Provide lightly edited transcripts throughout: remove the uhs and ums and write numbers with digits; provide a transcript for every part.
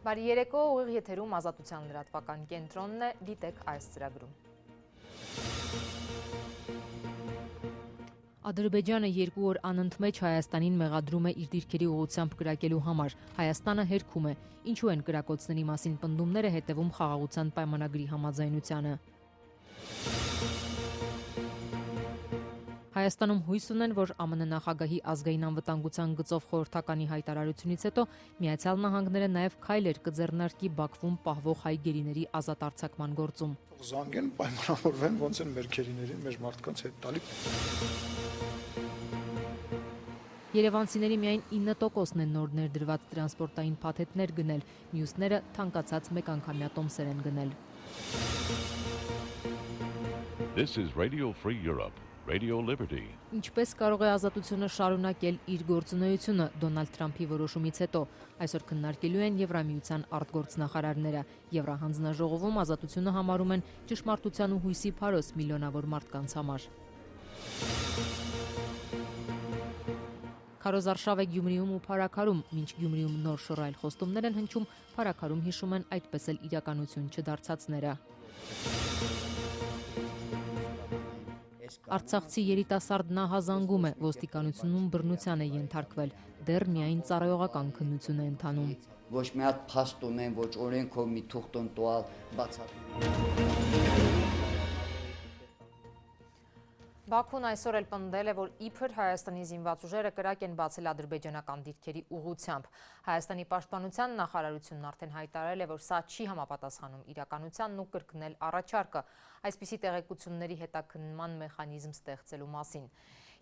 Բարի երեկո, ուղիղ եթերում ազատության լրատվական կենտրոնն է, դիտեք այս ծրագրում։ Ադրբեջանը 2 օր անընդմեջ Հայաստանին մեղադրում է իր դիրքերի ուղղությամբ կրակելու համար։ Հայաստանը հերքում է, ինչու են կրակոցների մասին պնդումները հետևում խաղաղության պայմանագրի համաձայնությանը։ Հայաստանում հույս ունեն, որ ԱՄՆ նախագահի ազգային անվտանգության գծով խորհրդականի հայտարարությունից հետո Միացյալ Նահանգները նաև քայլեր կձեռնարկի Բաքվում պահվող հայ գերիների ազատ արձակման գործում։ Զանգեն պայմանավորվեն ոնց են մեր գերիներին, մեր մարդկանց հետ տալի։ Երևանցիների միայն 9%-ն են նոր ներդրված տրանսպորտային փաթեթներ գնել, մյուսները թանկացած մեկանգամյա տոմսեր են գնել։ This is Radio Free Europe. Radio Liberty. Ինչպես կարող է ազատությունը շարունակել իր գործունեությունը Դոնալդ Թրամփի որոշումից հետո, այսօր քննարկելու են Եվրամիության արտգործնախարարները։ Եվրահանձնաժողովում ազատությունը համարում են ճշմարտության ու հույսի փարոս միլիոնավոր մարդկանց համար։ Քարոզարշավ է Գյումրիում ու Փարաքարում, մինչ Գյումրիում նոր շռայլ խոստումներ են հնչում, Փարաքարում հիշում են այդպես էլ իրականություն չդարձածները։ Արցախցի երիտասարդ նահազանգում է, ոստիկանությունում բռնության է ենթարկվել, դեռ միայն ծառայողական քննություն է ընթանում։ Ոչ մի հատ փաստ ունեն, ոչ օրենքով մի թուղթ տուալ Բաքուն այսօր էլ պնդել է, որ իբր Հայաստանի զինված ուժերը կրակ են բացել ադրբեջանական դիրքերի ուղղությամբ։ Հայաստանի պաշտպանության նախարարությունն արդեն հայտարարել է, որ սա չի համապատասխանում իրականությանն ու կրկնել առաջարկը, այսպիսի տեղեկությունների հետաքննման մեխանիզմ ստեղծելու մասին։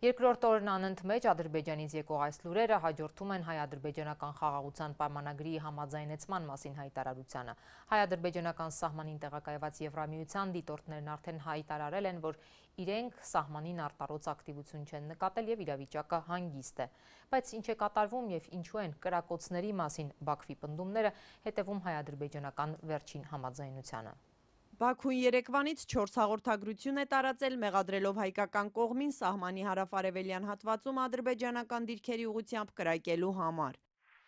Երկրորդ օրն անընդմեջ Ադրբեջանից եկող այս լուրերը հաջորդում են հայ-ադրբեջանական խաղաղության պայմանագրի համաձայնեցման մասին հայտարարությանը։ Հայ-ադրբեջանական սահմանին տեղակայված Եվրամիության դիտորդներն արդեն հայտարարել են, որ իրենք սահմանին արտառոց ակտիվություն չեն նկատել եւ իրավիճակը հանգիստ է։ Բայց ինչ է կատարվում եւ ինչու են կրակոցների մասին Բաքվի պնդումները, հետևում հայ-ադրբեջանական վերջին համաձայնությանը։ Բաքուն երեկվանից 4 հաղորդագրություն է տարածել, մեղադրելով հայկական կողմին սահմանի հարավ-արևելյան հատվածում ադրբեջանական դիրքերի ուղղությամբ կրակելու համար։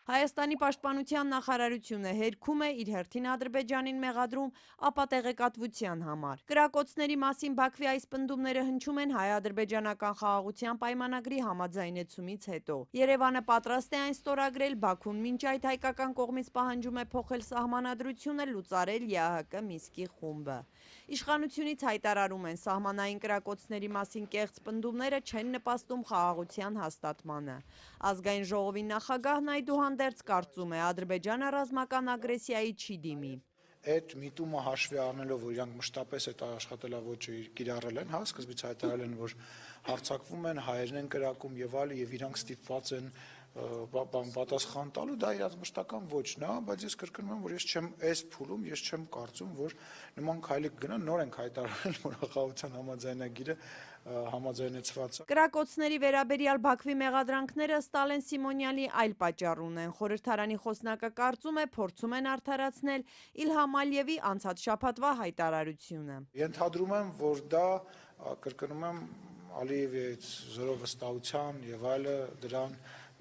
Հայաստանի պաշտպանության նախարարությունը հերքում է իր հերթին Ադրբեջանին մեղադրում ապա տեղեկատվության համար։ Կրակոցների մասին Բաքվի այս պնդումները հնչում են հայ-ադրբեջանական խաղաղության պայմանագրի համաձայնեցումից հետո։ Երևանը պատրաստ է այն ստորագրել, Բաքուն մինչ այդ հայկական կողմից պահանջում է փոխել սահմանադրությունը, լուծարել ԵԱՀԿ Մինսկի խումբը։ Իշխանությունից հայտարարում են, սահմանային կրակոցների մասին կեղծ պնդումները չեն նպաստում խաղաղության հաստատմանը։ Ազգային ժողովի նախագահն այդուհանդերձ կարծում է, Ադրբեջանը ռազմական ագրեսիայի չի դիմի։ Այդ միտումը հաշվի առնելով, որ իրանք մշտապես այդ աշխատելավոճը կիրառել են, սկզբից հայտարարել են, որ հարձակվում են, հայերն են կրակում եւ այլն, եւ իրանք ստիպված են պատասխան տալու, դա իրաց մշտական ոչն է, բայց ես կրկնում եմ, որ ես չեմ այս փուլում, ես չեմ կարծում, որ նման քայլի կգնան, նոր ենք հայտարարել, որ խաղաղության համաձայնագիրը համաձայնեցված է։ Կրակոցների վերաբերյալ Բաքվի մեղադրանքները Ստալեն Սիմոնյանի այլ պատճառ ունեն։ Խորհրդարանի խոսնակը կարծում է, փորձում են արդարացնել Իլհամ Ալիևի անցած շաբաթվա հայտարարությունը։ Ենթադրում եմ, որ դա, կրկնում եմ, Ալիևի զորո վստահության եւ այլը դրան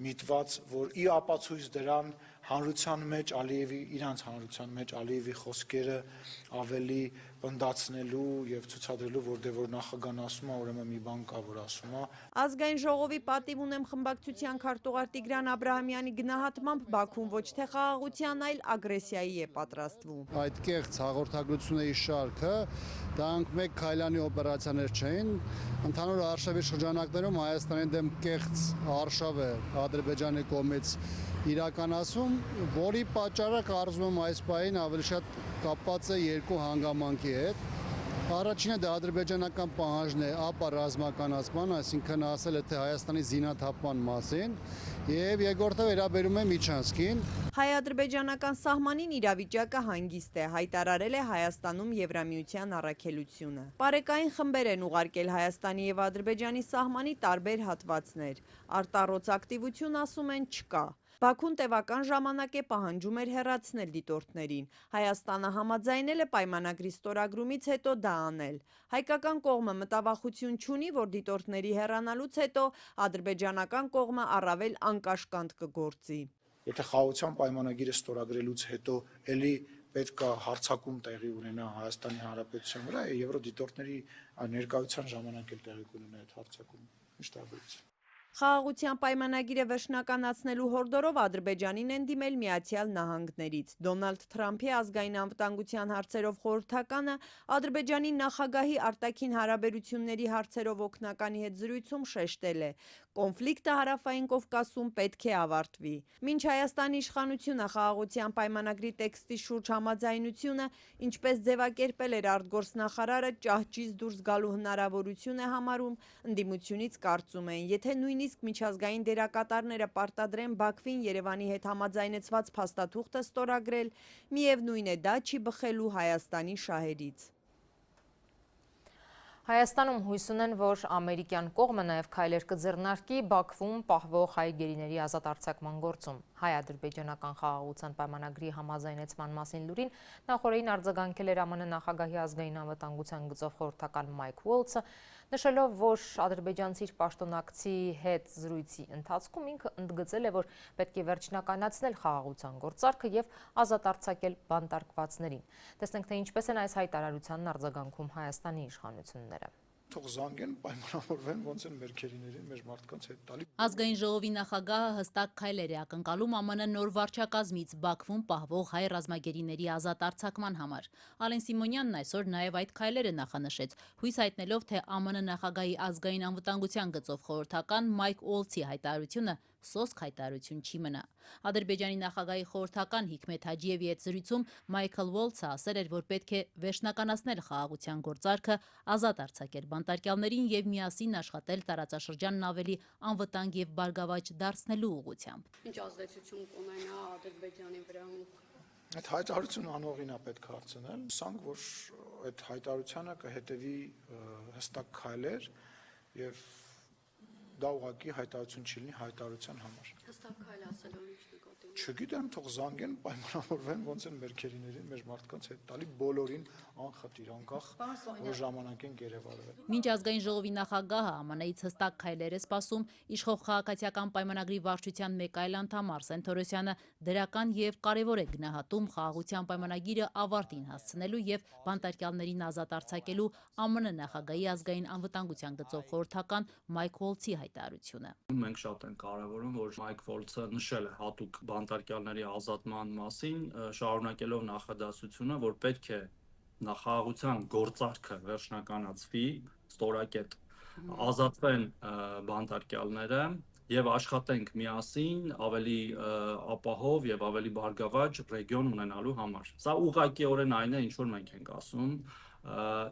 միտված, որ ի ապացույց դրան հանրության մեջ Ալիևի, իրանց հանրության մեջ Ալիևի խոսքերը ավելի պնդացնելու եւ ցուցադրելու, որ նախագահն ասում է, ուրեմն մի բան կա, որ ասում է։ Ազգային ժողովի պատիվ ունեմ խմբակցության քարտուղար Տիգրան Աբրահամյանի գնահատմամբ Բաքուն ոչ թե խաղաղության, այլ ագրեսիայի է պատրաստվում։ Այդ կեղծ հաղորդագրությունների շարքը դրանք մեկ քայլանի օպերացիաներ չէին, ընդհանուր արշավի շրջանակներում Հայաստանի դեմ կեղծ արշավ է Ադրբեջանի կողմից իրականացում, որի պատճառը կարծում եմ այս պահին ավելի շատ կապված է երկու հանգամանքի հետ։ Առաջինը դա ադրբեջանական պահանջն է ապա ռազմականացման, այսինքն ասել է թե Հայաստանի զինաթափման մասին, եւ երկրորդը վերաբերում է Միչանսկին։ Հայ-ադրբեջանական սահմանին իրավիճակը հանգիստ է, հայտարարել է Հայաստանում Եվրամիության առաքելությունը։ Պարեկային խմբեր են ուղարկել Հայաստանի եւ Ադրբեջանի սահմանի տարբեր հատվածներ։ Արտառոց ակտիվություն, ասում են, չկա։ Բաքուն տևական ժամանակ է պահանջում էր հեռացնել դիտորդներին։ Հայաստանը համաձայնել է պայմանագրի ստորագրումից հետո դա անել։ Հայկական կողմը մտավախություն չունի, որ դիտորդների հեռանալուց հետո ադրբեջանական կողմը առավել անկաշկանդ կգործի։ Եթե խաղաղության պայմանագիրը ստորագրելուց հետո ելի պետք է հարձակում տեղի ունենա Հայաստանի Հանրապետության վրա, Եվրոդիտորդների ներկայության ժամանակ էլ տեղի կունենա այդ հարձակումը։ Ինչ տարբերություն։ Խաղաղության պայմանագիրը վերջնականացնելու հորդորով Ադրբեջանին են դիմել Միացյալ Նահանգներից։ Դոնալդ Թրամփի ազգային անվտանգության հարցերով խորհրդականը Ադրբեջանի նախագահի արտաքին հարաբերությունների հարցերով օգնականի հետ զրույցում շեշտել է. կոնֆլիկտը Հարավային Կովկասում պետք է ավարտվի։ Մինչ Հայաստանի իշխանությունը խաղաղության պայմանագրի տեքստի շուրջ համաձայնությունը, ինչպես ձևակերպել էր արտգործնախարարը, ճահճից դուրս գալու հնարավորություն է համարում, ընդդիմությունից կարծում են, եթե նույնիսկ միջազգային դերակատարները պարտադրեն Բաքվին Երևանի հետ համաձայնեցված փաստաթուղթը ստորագրել, միևնույն է դա չի բխելու Հայաստանի շահերից։ Հայաստանում հույս ունեն, որ ամերիկյան կողմը նաև քայլեր կձեռնարկի Բաքվում պահվող հայ գերիների ազատ արձակման գործում։ Հայ-ադրբեջանական խաղաղության պայմանագրի համաձայնեցման մասին լուրին նախորդին արձագանքել էր ԱՄՆ նախագահի ազգային անվտանգության գծով խորհրդական Մայք Ուոլցը, նշելով, որ ադրբեջանցի պաշտոնակցի հետ զրույցի ընթացքում ինքը ընդգծել է, որ պետք է վերջնականացնել խաղաղության գործարքը եւ ազատ արձակել բանտարկվածներին։ Տեսնենք, թե ինչպես են այս հայտարարությանն արձագանքում Հայաստանի իշխանությունները։ Թող զանգեն, պայմանավորվեն, ոնց են մեր քերիներին, մեր մարդկանց հետ տալի։ Ազգային ժողովի նախագահը հստակ քայլեր է ակնկալում ԱՄՆ նոր վարչակազմից Բաքվում պահվող հայ ռազմագերիների ազատ արձակման համար։ Ալեն Սիմոնյանն այսօր նաև այդ քայլերը նախանշեց, հույս հայտնելով, թե ԱՄՆ նախագահի ազգային անվտանգության գծով խորհրդական Մայք Ուոլցի հայտարարությունը սոսկ հայտարարություն չի մնա։ Ադրբեջանի նախագահի խորհրդական Հիկմեթ Հաջիևի հետ զրույցում Մայքլ Ուոլցը ասել էր, որ պետք է վերջնականացնել խաղաղության գործարքը, ազատ արձակել բանտարկյալներին եւ միասին աշխատել տարածաշրջանն ավելի անվտանգ եւ բարգավաճ դարձնելու ուղղությամբ։ Ինչ ազդեցություն կունենա Ադրբեջանի վրա։ Այդ հայտարարությունը անողինա պետք է հարցնել։ Սանք, որ այդ հայտարարությանը կհետևի հստակ քայլեր եւ դա ուղղակի հայտարարություն չի լինի հայտարարության համար։ Հստակ քայլ ասելով ինչ նկատի։ Չգիտեմ, թող զանգեն, պայմանավորվեն, ոնց են մեր քերիներին, մեր մարդկանց հետ տալի բոլորին անխտիր, անկախ որ ժամանակ են գերեվարվել։ Մինչ ազգային ժողովի նախագահը ԱՄՆ-ից հստակ քայլեր է սպասում, իշխող քաղաքացիական պայմանագրի վարչության մեկ այլ անդամ Արսեն Թորոսյանը դրական եւ կարեւոր է գնահատում խաղաղության պայմանագիրը ավարտին հասցնելու եւ բանտարկյալներին ազատ արձակելու ԱՄՆ նախագահի ազգային անվտանգության գծով խորհրդական Մայք Ուոլցի հայտարարությունը։ Մենք շատ ենք կարևորում, որ Մայք Ուոլցը նշել է հատուկ բանտարկյալների ազատման մասին, շարունակելով նախադասությունը, որ պետք է նախագահության գործարքը վերջնականացվի, ստորակետ ազատվեն բանտարկյալները եւ աշխատենք միասին ավելի ապահով եւ ավելի բարգավաճ ռեգիոն ունենալու համար։ Սա ուղղակիորեն այն է, ինչ որ մենք ենք ասում։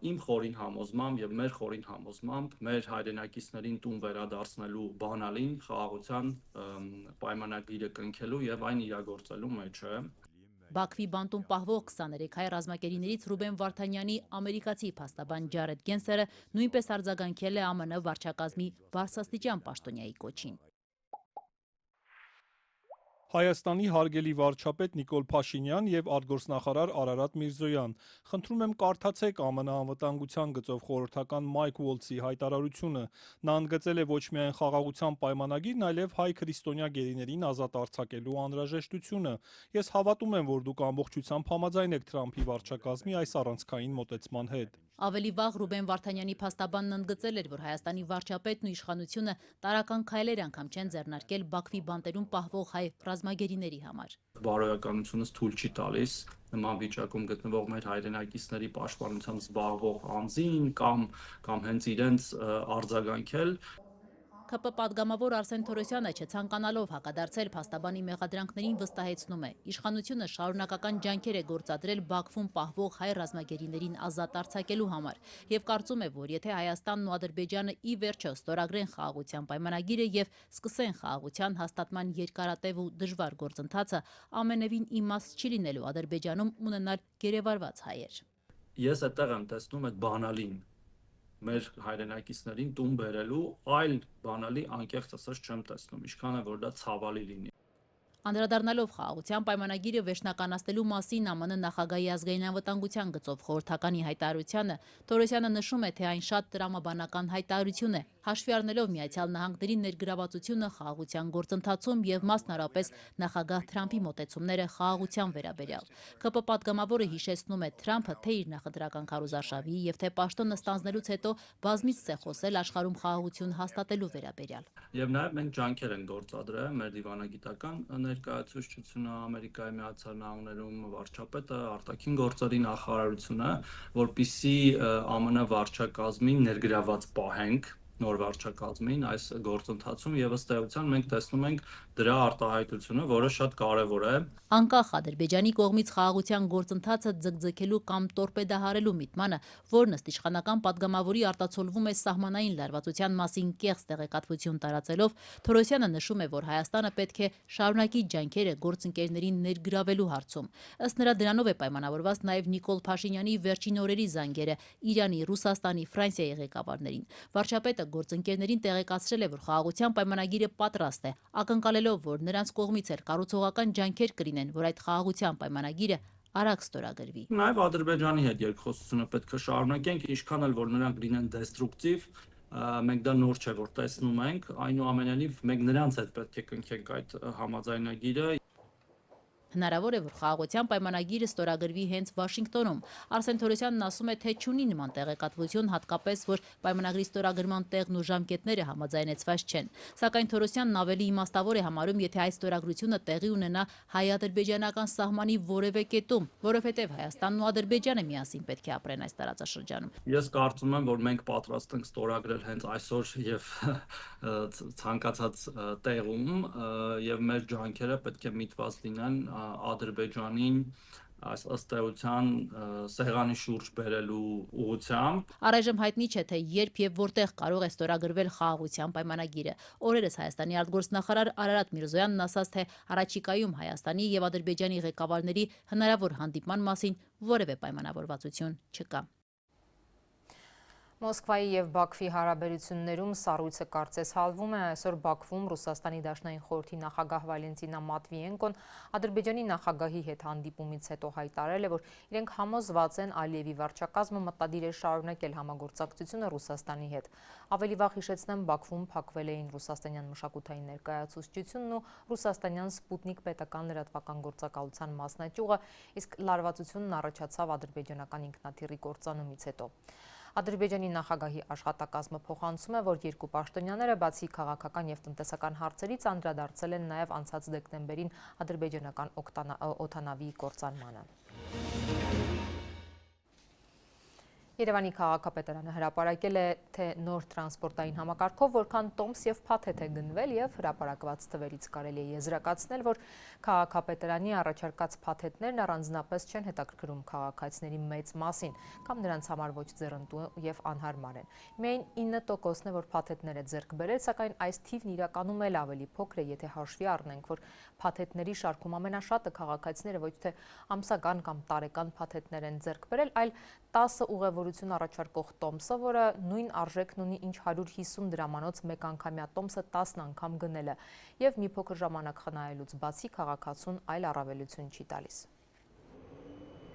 Իմ խորին համոզմամբ եւ մեր խորին համոզմամբ մեր հայրենակիցներին տուն վերադարձնելու բանալին խաղաղության պայմանագիրը կնքելու եւ այն իրագործելու մեջ է։ Բաքվի բանտում պահվող 23 հայ ռազմագերիներից Ռուբեն Վարդանյանի ամերիկացի փաստաբան Ջարեդ Գենսերը նույնպես արձագանքել է ԱՄՆ վարչակազմի բարձրաստիճան պաշտոնյայի կոչին։ Հայաստանի հարգելի վարչապետ Նիկոլ Փաշինյան եւ արտգործնախարար Արարատ Միրզոյան, խնդրում եմ կարդացեք ԱՄՆ անվտանգության գծով խորհրդական Մայք Ուոլցի հայտարարությունը։ Նա ընդգծել է ոչ միայն խաղաղության պայմանագիրն, այլև հայ քրիստոնյա գերիներին ազատ արձակելու անհրաժեշտությունը։ Ես հավատում եմ, որ դուք ամբողջությամբ համաձայն եք Թրամփի վարչակազմի այս առանցքային մոտեցման հետ։ Ավելի վաղ Ռուբեն Վարդանյանի փաստաբանն ընդգծել էր, որ Հայաստանի վարչապետն ու իշխանությունը տարական քայլեր անգամ չեն ձեռնարկել Բաքվի բանտերում պահվող հայ ռազմագերիների համար։ Բարոյականությունս թույլ չի տալիս նման վիճակում գտնվող մեր հայրենակիցների պաշտպանությամբ զբաղվող անձին կամ հենց իրենց արձագանքել։ ԿՊ պատգամավոր Արսեն Թորոսյանը չցանկանալով հակադարձել փաստաբանի մեղադրանքներին վստահեցնում է. իշխանությունը շարունակական ջանքեր է գործադրել Բաքվում պահվող հայ ռազմագերիներին ազատ արձակելու համար եւ կարծում է, որ եթե Հայաստանն ու Ադրբեջանը ի վերջո ստորագրեն խաղաղության պայմանագիրը եւ սկսեն խաղաղության հաստատման երկարատև ու դժվար գործընթացը, ամենևին իմաստ չի լինելու Ադրբեջանում ունենալ գերեվարված հայեր։ Ես այդտեղ եմ տեսնում այդ բանալին մեր հայրենակիցներին տուն բերելու այլ բանալի անկեղծ ասած չեմ տեսնում, ինչքան է որ դա ցավալի լինի։ Անդրադառնալով խաղաղության պայմանագիրը վերջնականացնելու մասին ԱՄՆ նախագահի ազգային անվտանգության գծով խորհրդականի հայտարարությանը, Թորոսյանը նշում է, թե այն շատ տրամաբանական հայտարարություն է, հաշվի առնելով Միացյալ Նահանգների ներգրավվածությունը խաղաղության գործընթացում եւ մասնարարպես նախագահ Թրամփի մոտեցումները խաղաղության վերաբերյալ։ ԿՊ պատգամավորը հիշեցնում է Թրամփը թե իր նախընտրական քարոզարշավի եւ թե պաշտոնը ստանձնելուց հետո բազմիցս է խոսել աշխարհում խաղաղություն հաստատելու վերաբերյալ։ Եվ նաեւ մենք ջանքեր ենք գործադրել մեր դիվանագիտական ներկայացուցչությունը Ամերիկայի Միացյալ Նահանգներում, վարչապետը, արտաքին գործերի նախարարությունը, որպիսի ԱՄՆ վարչակազմին ներգրաված պահենք նոր վարչակազմին այս գործընթացում եւ ըստ էության մենք տեսնում ենք դրա արտահայտությունը, որը շատ կարեւոր է։ Անկախ Ադրբեջանի կողմից խաղաղության գործընթացը ձգձգելու կամ տորպեդահարելու միտմանը, որն ըստ իշխանական պատգամավորի արտացոլվում է սահմանային լարվածության մասին կեղծ տեղեկատվություն տարածելով, Թորոսյանը նշում է, որ Հայաստանը պետք է շարունակի ջանքերը գործընկերներին ներգրավելու հարցում։ Ըստ նրա դրանով է պայմանավորված նաեւ Նիկոլ Փաշինյանի վերջին օրերի զանգերը Իրանի, Ռուսաստանի, Ֆրանսիայի ղեկավարներին։ Վարչապետը գործընկերներին տեղեկացրել է, որ խաղաղության պայմանագիրը պատրաստ է, ակնկալելով, որ նրանց կողմից էլ կառուցողական ջանքեր կլինեն, որ այդ խաղաղության պայմանագիրը արագ ստորագրվի։ Նաև Ադրբեջանի հետ երկխոսությունը պետք է շարունակենք, ինչքան էլ որ նրանք լինեն դեստրուկտիվ, մենք դա նոր չէ, որ տեսնում ենք, այնուամենայնիվ մենք նրանց հետ պետք է կնքենք այդ համաձայնագիրը։ Հնարավոր է, որ խաղաղության պայմանագիրը ստորագրվի հենց Վաշինգտոնում։ Արսեն Թորոսյանն ասում է, թե չունի նման տեղեկատվություն, հատկապես, որ պայմանագրի ստորագրման տեղն ու ժամկետները համաձայնեցված չեն։ Սակայն Թորոսյանն ավելի իմաստավոր է համարում, եթե այս ստորագրությունը տեղի ունենա հայ-ադրբեջանական սահմանի որևէ կետում, որովհետև Հայաստանն ու Ադրբեջանը միասին պետք է ապրեն այս տարածաշրջանում։ Ես կարծում եմ, որ մենք պատրաստ ենք ստորագրել հենց այսօր եւ ցանկացած տեղում եւ մեր ջանքերը պետք է միտված լինեն Ադրբեջանին այս ըստ էության սեղանի շուրջ բերելու ուղղությամբ։ Առայժմ հայտնի չէ, թե երբ եւ որտեղ կարող է ստորագրվել խաղաղության պայմանագիրը։ Օրերս Հայաստանի արտգործնախարար Արարատ Միրզոյանն ասաց, թե առաջիկայում Հայաստանի եւ Ադրբեջանի ղեկավարների հնարավոր հանդիպման մասին որևէ պայմանավորվածություն չկա։ Մոսկվայի եւ Բաքվի հարաբերություններում սառույցը կարծես հալվում է։ Այսօր Բաքվում Ռուսաստանի Դաշնային խորհրդի նախագահ Վալենտինա Մատվիենկոն Ադրբեջանի նախագահի հետ հանդիպումից հետո հայտարարել է, որ իրենք համոզված են Ալիևի վարչակազմը մտադիր է շարունակել համագործակցությունը Ռուսաստանի հետ։ Ավելի վաղ հիշեցնեմ, Բաքվում փակվել էին ռուսաստանյան մշակութային ներկայացուցչությունն ու ռուսաստանյան Սպուտնիկ պետական լրատվական գործակալության մասնաճյուղը, իսկ լարվածությունն առաջացավ ադրբեջանական ինքնաթիռի կործանումից հետո։ Ադրբեջանի նախագահի աշխատակազմը փոխանցում է, որ երկու պաշտոնյաները բացի քաղաքական եւ տնտեսական հարցերից անդրադարձել են նաեւ անցած դեկտեմբերին ադրբեջանական օդանավի կործանմանը։ Երևանի քաղաքապետարանը հրապարակել է, թե նոր տրանսպորտային համակարգով որքան տոմս եւ փաթեթ է գնվել եւ հրապարակված թվերից կարելի է եզրակացնել, որ քաղաքապետարանի առաջարկած փաթեթներն առանձնապես չեն հետաքրքրում քաղաքացիների մեծ մասին կամ նրանց համար ոչ ձեռնտու եւ անհարմար են։ Միայն 9%-ն է, որ փաթեթներ է ձեռք բերել, սակայն այս թիվն իրականում էլ ավելի փոքր է, եթե հաշվի առնենք, որ փաթեթների շարքում ամենաշատը քաղաքացիները ոչ թե ամսական կամ տարեկան փաթեթներ են ձեռք բերել, այլ 10 ուղևորություն առաջարկող տոմսը, որը նույն արժեքն ունի ինչ 150 դրամանոց մեկ անգամյա տոմսը 10 անգամ գնելը եւ մի փոքր ժամանակ խնայելուց բացի քաղաքացուն այլ առավելություն չի տալիս։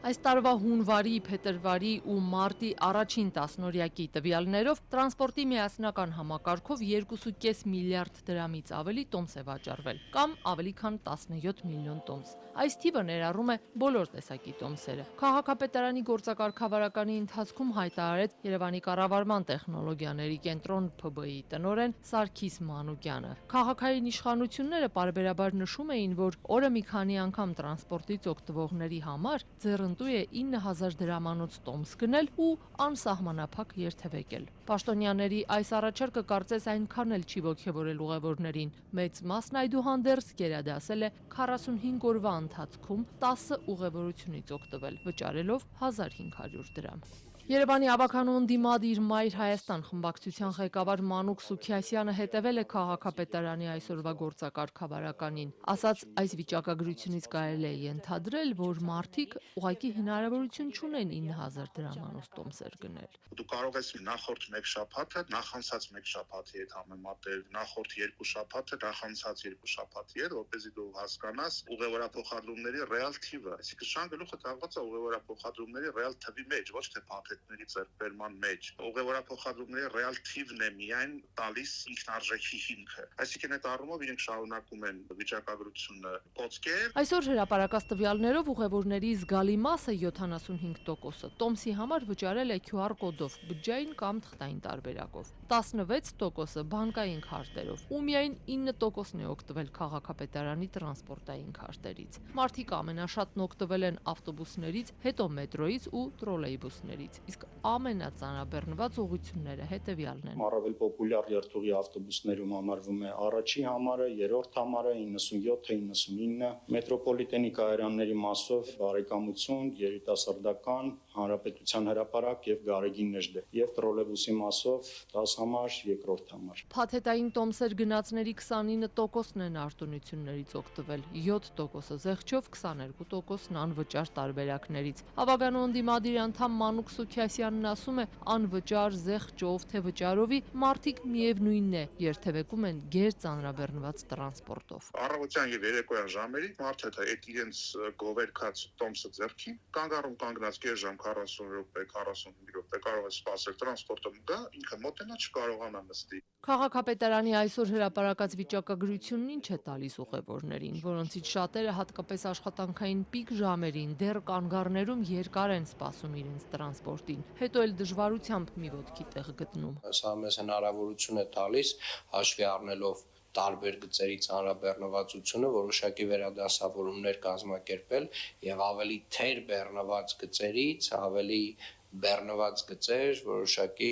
Այս տարվա հունվարի, փետրվարի ու մարտի առաջին տասնօրյակի տվյալներով տրանսպորտի միասնական համակարգով 2.5 միլիարդ դրամից ավելի տոմս է վաճառվել, կամ ավելի քան 17 միլիոն տոմս։ Այս թիվը ներառում է բոլոր տեսակի տոմսերը։ Քաղաքապետարանի գործակարգավարականի ընթացքում հայտարարեց Երևանի կառավարման տեխնոլոգիաների կենտրոն ՓԲ-ի տնօրեն Սարգիս Մանուկյանը։ Քաղաքային իշխանությունները պարբերաբար նշում էին, որ օրը մի քանի անգամ տրանսպորտից օգտվողների համար ձեռնտու է 9000 դրամանոց տոմս գնել ու անսահմանափակ երթևեկել։ Պաշտոնյաների այս առաջարկը կարծես այնքան էլ չի ոգևորել ուղևորներին։ Մեծ մասն այդուհանդերձ գերադասել է 45 օրվա ընթացքում 10 ուղևորությունից օգտվել, վճարելով 1500 դրամ։ Երևանի ավականու ընդդիմադիր Մայր Հայաստան խմբակցության ղեկավար Մանուկ Սուքիասյանը հետևել է քաղաքապետարանի այսօրվա գործակարգավարականին։ Ասաց, այս վիճակագրությունից կարելի է ենթադրել, որ մարդիկ ուղղակի հնարավորություն չունեն 9000 դրամանոց տոմսեր գնել։ Դու կարող ես նախորդ մեկ շաբաթը նախանցած մեկ շաբաթի հետ համեմատել, նախորդ երկու շաբաթը նախանցած երկու շաբաթի հետ, որպեսզի դու հասկանաս ուղևորափոխադրումների ռեալ թիվը։ Այսինքն շան գլուխը կանգնած է ուղևորափոխադրումների ռեալ թվի մեջ, ոչ թե փաթեթ փոխհատուցումների ձեռքբերման մեջ։ Ուղևորափոխադրումների ռեալ թիվն է միայն տալիս ինքնարժեքի հիմքը։ Այսինքն այդ առումով իրենք շարունակում են վիճակագրությունը փոխել։ Այսօր հրապարակած տվյալներով ուղևորների զգալի մասը 75%-ը տոմսի համար վճարել է QR կոդով, բջջային կամ թղթային տարբերակով, 16%-ը բանկային քարտերով ու միայն 9%-ն է օգտվել քաղաքապետարանի տրանսպորտային քարտերից։ Մարդիկ ամենաշատն օգտվել են ավտոբուսներից, հետո մետրոյից ու տրոլեյբուսներից, իսկ ամենածանրաբեռնված ուղղությունները հետևյալն են։ Առավել պոպուլյար երթուղի ավտոբուսներում համարվում է առաջի համարը, երրորդ համարը, 97-99, մետրոպոլիտենի կայարանների մասով բարեկամություն, երիտասարդական, հանրապետության հրապարակ եւ Գարեգին Նժդե, եւ տրոլեյբուսի մասով 10 համար, երկրորդ համար։ Փաթեթային տոմսեր գնացների 29%-ն են արտոնություններից օգտվել, 7%-ը զեղչով, 22%-ն անվճար տարբերակներից։ Հավագանու ընդդիմադիր անդամ Մանուկ Սուքիասյանն ասում է, անվճար զեղչով թե վճարովի մարդիկ միևնույնն է, երթևեկում են գերծանրաբեռնված տրանսպորտով։ Առավոտյան եւ երեկոյան ժամերին մարդը այդ իրենց գովերքած տոմսը ձեռքին կանգնած կես ժամ 40 րոպե, 45 րոպե կարող է սպասել տրանսպորտը գա, ինքը մոտենա չկարողանա նստի։ Քաղաքապետարանի այսօր հրապարակած վիճակագրությունն ինչ է տալիս ուղևորներին, որոնցից շատերը հատկապես աշխատանքային պիկ ժամերին դեռ կանգառներում երկար են սպասում իրենց տրանսպորտին, հետո էլ դժվարությամբ մի ոտքի տեղ գտնում։ Սա մեզ հնարավորություն է տալիս հաշվի առնելով տարբեր գծերի ծանրաբեռնվածությունը որոշակի վերադասավորումներ կազմակերպել եւ ավելի թեր բեռնված գծերից ավելի բեռնված գծեր որոշակի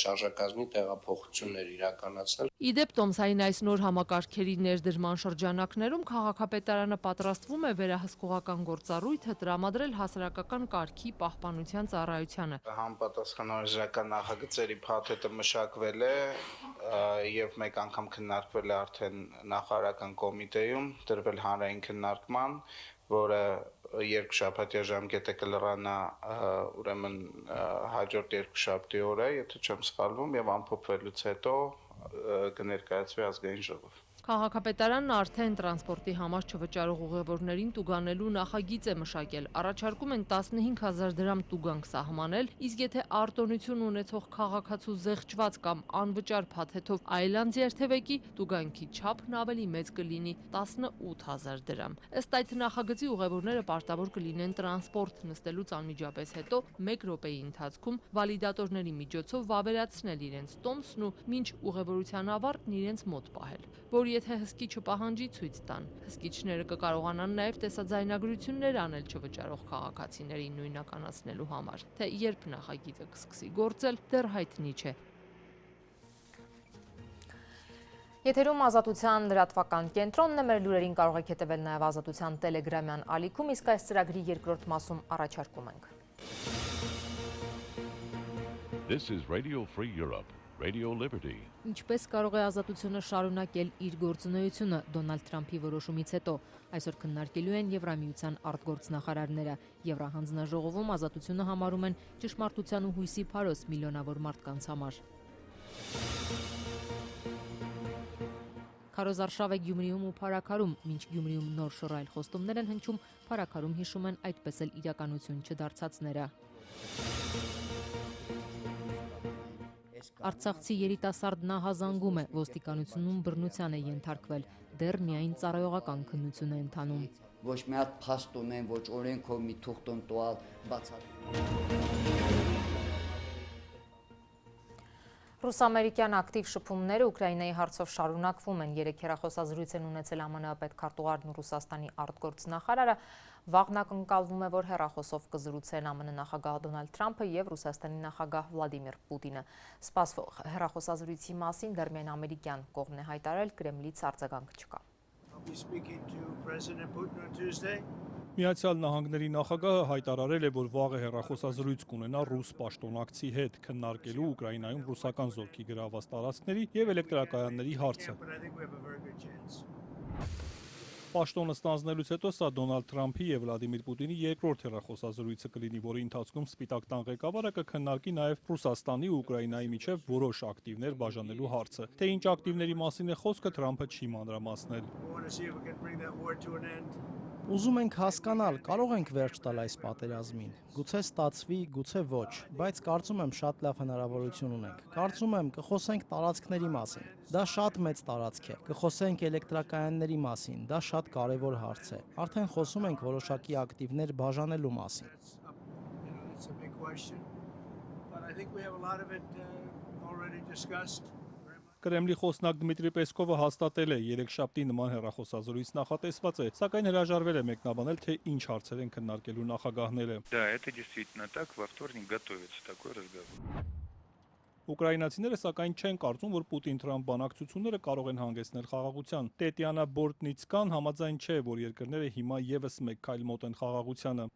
շարժակազմի տեղափոխություններ իրականացնել։ Իդեպ տոմսային այս նոր համակարգերի ներդրման շրջանակներում քաղաքապետարանը պատրաստվում է վերահսկողական գործառույթը տրամադրել հասարակական կարգի պահպանության ծառայությանը։ Համապատասխանորժական նախագծերի փաթեթը մշակվել է եւ մեկ անգամ քննարկվել է արդեն նախարարական կոմիտեում, դրվել հանրային քննարկման, որը երկշաբաթյա ժամկետը կլրանա ուրեմն հաջորդ երկշաբթի օրը, եթե չեմ սխալվում, եւ ամփոփվելուց հետո կներկայացվի ազգային ժողով։ Քաղաքապետարանն արդեն տրանսպորտի համար չվճարող ուղևորներին տուգանելու նախագիծ է մշակել։ Առաջարկում են 15,000 դրամ տուգանք սահմանել, իսկ եթե արտոնություն ունեցող քաղաքացու զեղչված կամ անվճար փաթեթով այլանց երթևեկի, տուգանքի չափն ավելի մեծ կլինի 18,000 դրամ։ Ըստ այդ նախագծի ուղևորները պարտավոր կլինեն տրանսպորտ նստելուց անմիջապես հետո 1 րոպեի ընթացքում վալիդատորների միջոցով վավերացնել իրենց տոմսն ու մինչ ուղևորության ավարտն իրենց մոտ պահել, որ եթե հսկիչը պահանջի ցույց տան։ Հսկիչները կկարողանան նաև տեսաձայնագրություններ անել չվճարող քաղաքացիներին նույնականացնելու համար, թե երբ նախագիծը կսկսի գործել, դեռ հայտնի չէ։ Եթերում Ազատության լրատվական կենտրոնն է, մեր լուրերին կարող եք հետևել նաև Ազատության տելեգրամյան ալիքում, իսկ այս ծրագրի երկրորդ մասում առաջարկում ենք։ This is Radio Free Europe, Radio Liberty. Ինչպես կարող է Ազատությունը շարունակել իր գործունեությունը Դոնալդ Թրամփի որոշումից հետո, այսօր քննարկելու են Եվրամիության արտգործնախարարները։ Եվրահանձնաժողովում Ազատությունը համարում են ճշմարտության ու հույսի փարոս միլիոնավոր մարդկանց համար։ Քարոզարշավ է Գյումրիում ու Փարաքարում, մինչ Գյումրիում նոր շռայլ խոստումներ են հնչում, Փարաքարում հիշում են այդպես էլ իրականություն չդարձածները։ Արցախցի երիտասարդ նահազանգում է, ոստիկանությունում բռնության է ենթարկվել, դեռ միայն ծառայողական քննություն է ընթանում։ Ոչ մի հատ փաստ ունեն, ոչ օրենքով մի թուղթ տուալ բացատրել։ Ռուս-ամերիկյան ակտիվ շփումները Ուկրաինայի հարցով շարունակվում են։ Երեկ հեռախոսազրույց են ունեցել ԱՄՆ պետքարտուղարն ու Ռուսաստանի արտգործնախարարը։ Վաղն ակնկալվում է, որ հեռախոսով կզրուցեն ԱՄՆ նախագահ Դոնալդ Թրամփը եւ Ռուսաստանի նախագահ Վլադիմիր Պուտինը։ Սպասվող հեռախոսազրույցի մասին դեռ միայն ամերիկյան կողմն է հայտարարել, Կրեմլից արձագանք չկա։ Միացյալ Նահանգների նախագահը հայտարարել է, որ վաղը հեռախոսազրույց կունենա ռուս պաշտոնակցի հետ, քննարկելու Ուկրաինայում ռուսական զորքի գրաված տարածքների եւ էլեկտրակայանների հարցը։ Պաշտոնը ստանձնելուց հետո սա Դոնալդ Թրամփի եւ Վլադիմիր Պուտինի երկրորդ հեռախոսազրույցը կլինի, որի ընթացքում Սպիտակ տան ղեկավարը կքննարկի նաեւ Ռուսաստանի ու Ուկրաինայի միջև որոշ ակտիվներ բաժանելու հարցը։ Թե ինչ ակտիվների մասին է խոսքը, Թրամփը չի մանրամասնել։ Ուզում ենք հասկանալ, կարող ենք վերջ տալ այս պատերազմին։ Գուցե ստացվի, գուցե ոչ, բայց կարծում եմ շատ լավ հնարավորություն ունենք։ Կարծում եմ կխոսենք տարածքների մասին։ Դա շատ մեծ տարածք է։ Կխոսենք էլեկտրակայանների մասին, դա շատ կարևոր հարց է։ Արդեն խոսում ենք որոշակի ակտիվներ բաժանելու մասին։ Կրեմլի խոսնակ Դմիտրի Պեսկովը հաստատել է երեքշաբթի նման հեռախոսազրույց նախատեսված է, սակայն հրաժարվել է մեկնաբանել, թե ինչ հարցեր են քննարկելու նախագահները։ Да, это действительно так, во вторник готовится такой разговор. Ուկրաինացիները սակայն չեն կարծում, որ Պուտին-Թրամփ բանակցությունները կարող են հանգեցնել խաղաղության։ Տետյանա Բորտնիցկան համաձայն չէ, որ երկրները հիմա եւս մեկ քայլ մոտ են խաղաղությանը։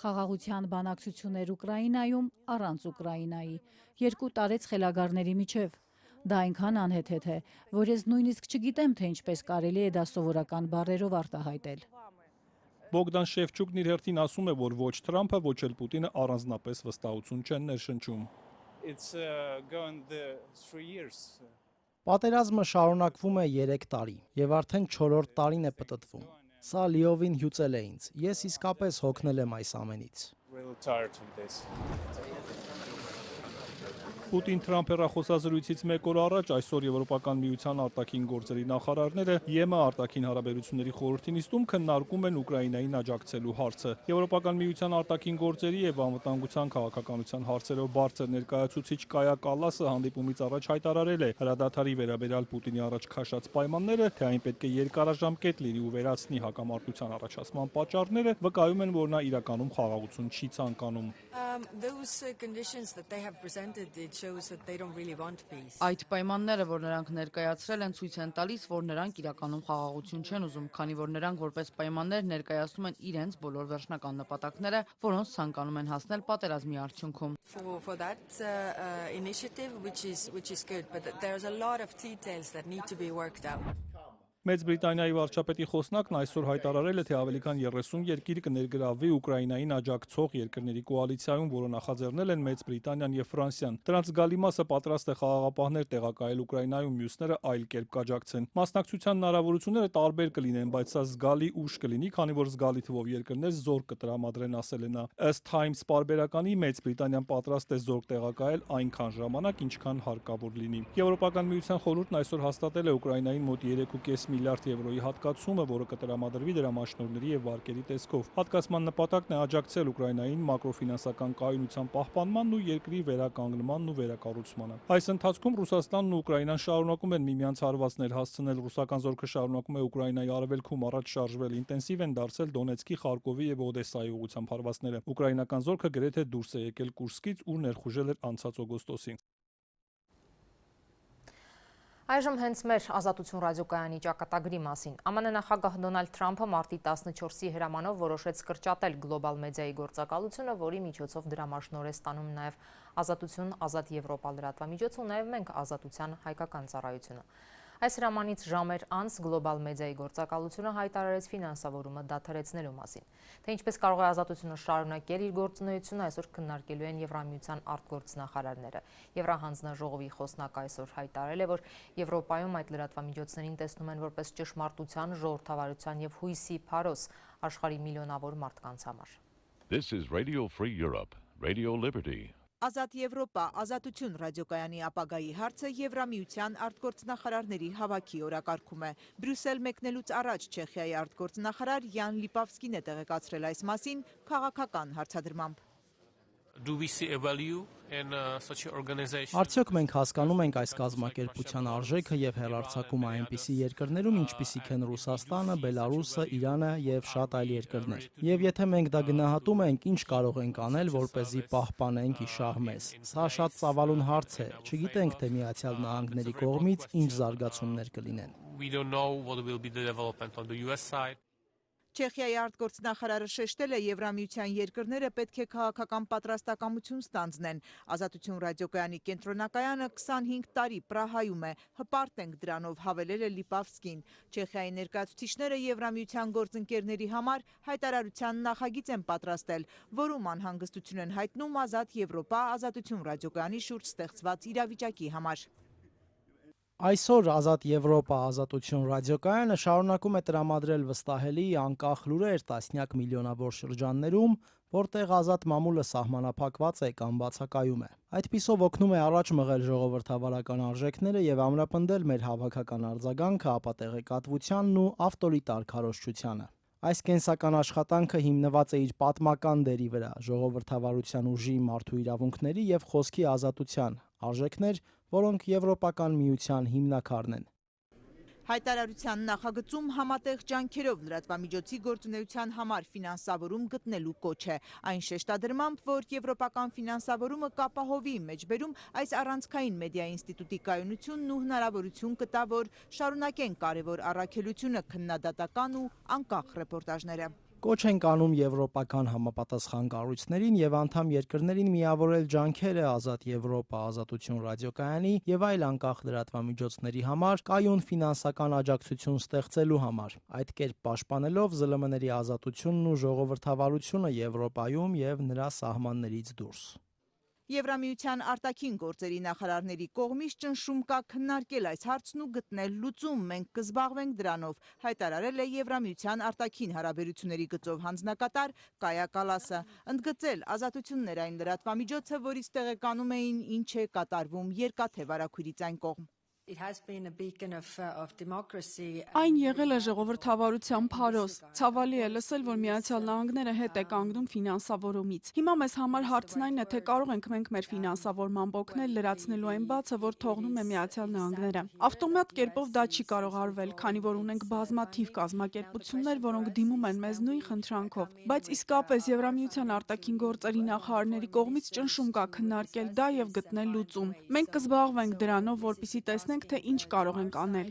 Խաղաղության բանակցություններ Ուկրաինայում առանց Ուկրաինայի, 2 տարեց խելագարների միջև։ Դա այնքան անհեթեթ է, որ ես նույնիսկ չգիտեմ, թե ինչպես կարելի է դա սովորական բառերով արտահայտել։ Բոգդան Շևչուկն իր հերթին ասում է, որ ոչ Թրամփը, ոչ էլ Պուտինը առանձնապես վստահություն չեն ներշնչում։ Պատերազմը շարունակվում է 3 տարի, եւ արդեն 4-րդ տարին է պտտվում։ Սա լիովին հյուծել է ինձ։ Ես իսկապես հոգնել եմ այս ամենից։ Պուտին-Թրամփ հեռախոսազրույցից մեկ օր առաջ այսօր Եվրոպական միության արտաքին գործերի նախարարները ԵՄ արտաքին հարաբերությունների խորհրդի նիստում քննարկում են Ուկրաինային աջակցելու հարցը։ Եվրոպական միության արտաքին գործերի եւ անվտանգության քաղաքականության հարցերով բարձր ներկայացուցիչ Կայա Կալասը հանդիպումից առաջ հայտարարել է հրադադարի վերաբերյալ Պուտինի առաջ քաշած պայմանները, թե այն պետք է երկարաժամկետ լինի ու վերացնի հակամարտության առաջացման պատճառները, վկայում են, որ նա իրականում խաղաղություն չի ցանկանում։ Այդ պայմանները, որ նրանք ներկայացրել են, ցույց են տալիս, որ նրանք իրականում խաղաղություն չեն ուզում, քանի որ նրանք որպես պայմաններ ներկայացնում են իրենց բոլոր վերջնական նպատակները, որոնց ցանկանում են հասնել պատերազմի արդյունքում։ Մեծ Բրիտանիայի վարչապետի խոսնակն այսօր հայտարարել է, թե ավելի քան 30 երկիր կներգրավվի Ուկրաինային աջակցող երկրների կոալիցիայում, որը նախաձեռնել են Մեծ Բրիտանիան եւ Ֆրանսիան։ Դրանց զգալի մասը պատրաստ է խաղաղապահներ տեղակայել Ուկրաինայում, մյուսները այլ կերպ կաջակցեն։ Մասնակցության հնարավորությունները տարբեր կլինեն, բայց սա զգալի ուժ կլինի, քանի որ զգալի թվով երկրներ զորք կտրամադրեն, ասել է նա։ Ըստ Times պարբերականի Մեծ Բրիտանիան պատրաստ է զորք տեղակայել այնքան ժամանակ, ինչքան հարկավոր լինի։ Եվրոպական միության խորհուրդն այսօր հաստատել է Ուկրաինային մոտ 3.5 միլիարդ եվրոյի հատկացումը, որը կտրամադրվի դրամաշնորհների եւ վարկերի տեսքով։ Հատկացման նպատակն է աջակցել Ուկրաինային մակրոֆինանսական կայունության պահպանմանն ու երկրի վերականգնմանն ու վերակառուցմանը։ Այս ընթացքում Ռուսաստանն ու Ուկրաինան շարունակում են միմյանց հարվածներ հասցնել։ Ռուսական զորքը շարունակում է Ուկրաինայի արևելքում առաջ շարժվել, ինտենսիվ են դարձել Դոնեցկի, Խարկովի եւ Օդեսայի ուղղությամբ հարվածները։ Ուկրաինական զորքը գրեթե դուրս է եկել Կուրսկից, ուր ներխուժել էր անցած օգոստոսին։ Այժմ հենց մեր Ազատություն ռադիոկայանի ճակատագրի մասին։ ԱՄՆ նախագահ Դոնալդ Թրամփը մարտի 14-ի հրամանով որոշեց կրճատել գլոբալ մեդիայի գործակալությունը, որի միջոցով դրամաշնորհ է ստանում նաև Ազատություն, Ազատ Եվրոպա լրատվամիջոցը ու նաև մենք Ազատության հայկական ծառայությունը։ Այս հրամանից ժամեր անց գլոբալ մեդիայի գործակալությունը հայտարարեց ֆինանսավորումը դադարեցնելու մասին։ Թե ինչպես կարող է Ազատությունը շարունակել իր գործունեությունը, այսօր քննարկելու են Եվրամիության արտգործնախարարները։ Եվրահանձնաժողովի խոսնակը այսօր հայտարարել է, որ Եվրոպայում այդ լրատվամիջոցներին տեսնում են որպես ճշմարտության, ժողովրդավարության եւ հույսի փարոս աշխարհի միլիոնավոր մարդկանց համար։ This is Radio Free Europe, Radio Liberty. Ազատ Եվրոպա, Ազատություն ռադիոկայանի ապագայի հարցը Եվրամիության արտգործնախարարների հավաքի օրակարգում է։ Բրյուսել մեկնելուց առաջ Չեխիայի արտգործնախարար Յան Լիպավսկին է տեղեկացրել այս մասին քաղաքական հարցադրմամբ։ Արդյոք մենք հասկանում ենք այս կազմակերպության արժեքը եւ հեռարձակումը այնպիսի երկրներում, ինչպիսիք են Ռուսաստանը, Բելարուսը, Իրանը եւ շատ այլ երկրներ։ Եվ եթե մենք դա գնահատում ենք, ինչ կարող ենք անել, որպեսզի պահպանենք իշահ մեզ։ Սա շատ ծավալուն հարց է։ Չգիտենք, թե Միացյալ Նահանգների կողմից ինչ զարգացումներ կլինեն։ Չեխիայի արտգործնախարարը շեշտել է, Եվրամիության երկրները պետք է քաղաքական պատրաստակամություն ստանձնեն։ Ազատություն ռադիոկայանի կենտրոնակայանը 25 տարի Պրահայում է, հպարտ ենք դրանով, հավելել է Լիպավսկին։ Չեխիայի ներկայացուցիչները Եվրամիության գործընկերների համար հայտարարության նախագիծ են պատրաստել, որում անհանգստություն են հայտնում Ազատ Եվրոպա, Ազատություն ռադիոկայանի շուրջ ստեղծված իրավիճակի համար։ Այսօր Ազատ Եվրոպա ազատություն ռադիոկայանը շարունակում է տրամադրել վստահելի անկախ լուրեր տասնյակ միլիոնավոր շրջաններում, որտեղ ազատ մամուլը սահմանափակված է կամ բացակայում է։ Այդպիսով օգնում է առաջ մղել ժողովրդավարական արժեքները եւ ամրապնդել մեր հավաքական արձագանքը ապատեղեկատվությանն ու ավտորիտար քարոզչությանը։ Այս կենսական աշխատանքը հիմնված է իր պատմական դերի վրա, ժողովրդավարության ուժի, մարդու իրավունքների եւ խոսքի ազատության, արժեքներ, որոնք Եվրոպական միության հիմնաքարն են։ Հայտարարության նախագծում համատեղ ջանքերով լրատվամիջոցի գործունեության համար ֆինանսավորում գտնելու կոչ է։ Այն շեշտադրմամբ, որ եվրոպական ֆինանսավորումը կապահովի մեջբերում այս առանցքային մեդիա ինստիտուտի կայունությունն ու հնարավորություն կտա, որ շարունակեն կարևոր առաքելությունը քննադատական ու անկախ ռեպորտաժները։ Կոչ ենք անում եվրոպական համապատասխան կառույցներին եւ անդամ երկրներին միավորել ջանքերը Ազատ Եվրոպա ազատություն ռադիոկայանի եւ այլ անկախ լրատվամիջոցների համար կայուն ֆինանսական աջակցություն ստեղծելու համար, այդ կերպ պաշտպանելով ԶԼՄ-ների ազատությունն ու ժողովրդավարությունը Եվրոպայում եւ նրա սահմաններից դուրս։ Եվրամիության արտաքին գործերի նախարարների կողմից ճնշում կա քննարկել այս հարցն ու գտնել լուծում, մենք կզբաղվենք դրանով, հայտարարել է Եվրամիության արտաքին հարաբերությունների գծով հանձնակատար Կայա Կալասը, ընդգծել ազատություններ այն լրատվամիջոցը, որից տեղեկանում էին ինչ է կատարվում երկաթե վարագույրից այն կողմ։ Այն եղել է ժողովրդավարության փարոս։ Ցավալի է լսել, որ Միացյալ Նահանգները հետ է կանգնում ֆինանսավորումից։ Հիմա մեզ համար հարցն այն է, թե կարող ենք մենք մեր ֆինանսավորմամբ օգնել լրացնելու այն բացը, որ թողնում է Միացյալ Նահանգները։ Ավտոմատ կերպով դա չի կարող արվել, քանի որ ունենք բազմաթիվ կազմակերպություններ, որոնք դիմում են մեզ նույն խնդրանքով։ Բայց իսկապես Եվրամիության արտաքին գործերի նախարարների կողմից ճնշում կա քննարկել դա եւ գտնել լուծում։ Մենք կզբաղվենք դրանով, որպեսզի տեսնենք, թե ինչ կարող ենք անել։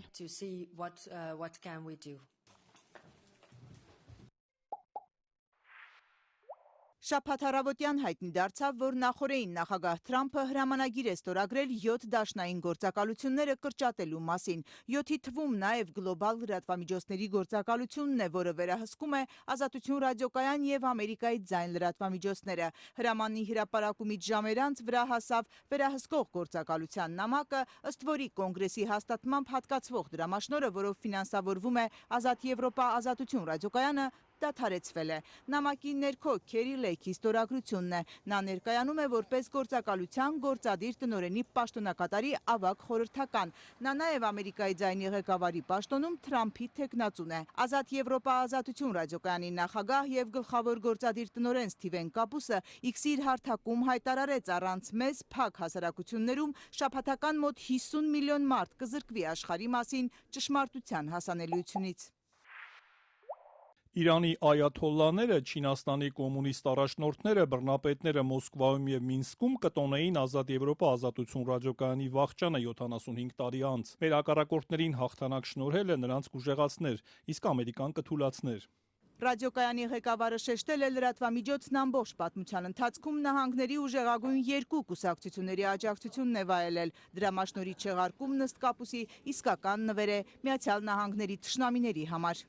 Շաբաթ առավոտյան հայտնի դարձավ, որ նախօրեին նախագահ Թրամփը հրամանագիր է ստորագրել 7 դաշնային գործակալությունները կրճատելու մասին։ 7-ի թվում նաև գլոբալ լրատվամիջոցների գործակալությունն է, որը վերահսկում է Ազատություն ռադիոկայան եւ Ամերիկայի ձայն լրատվամիջոցները։ Հրամանի հրապարակումից ժամեր անց վրա հասավ վերահսկող գործակալության նամակը, ըստ որի կոնգրեսի հաստատմամբ հատկացվող դրամաշնորհը, որով ֆինանսավորվում է Ազատ Եվրոպա ազատություն ռադիոկայանը, դադարեցվել է։ Նամակի ներքո Քերի Լեյքի ստորագրությունն է։ Նա ներկայանում է որպես գործակալության գործադիր տնօրենի պաշտոնակատարի ավագ խորհրդական։ Նա նաև Ամերիկայի ձայնի ղեկավարի պաշտոնում Թրամփի թեկնածուն է։ Ազատ Եվրոպա ազատություն ռադիոկայանի նախագահ եւ գլխավոր գործադիր տնօրեն Սթիվեն Կապուսը X-ի իր հարթակում հայտարարեց առանց մեզ փակ հասարակություններում շաբաթական մոտ 50 միլիոն մարդ կզրկվի աշխարհի մասին ճշմարտության հասանելիությունից։ Իրանի այաթոլլաները, Չինաստանի կոմունիստ առաջնորդները, բռնապետները Մոսկվայում եւ Մինսկում կտոնեին Ազատ Եվրոպա ազատություն ռադիոկայանի վախճանը 75 տարի անց։ Մեր հակառակորդներին հաղթանակ շնորհելը նրանց կուժեղացներ, իսկ Ամերիկան կթուլացներ։ Ռադիոկայանի ղեկավարը շեշտել է լրատվամիջոցն ամբողջ պատմության ընթացքում նահանգների ուժեղագույն երկու կուսակցությունների աջակցությունն է վայելել։ Դրամաշնորհի չեղարկումն ըստ Կապուսի իսկական նվեր է Միացյալ Նահանգների թշնամիների համար։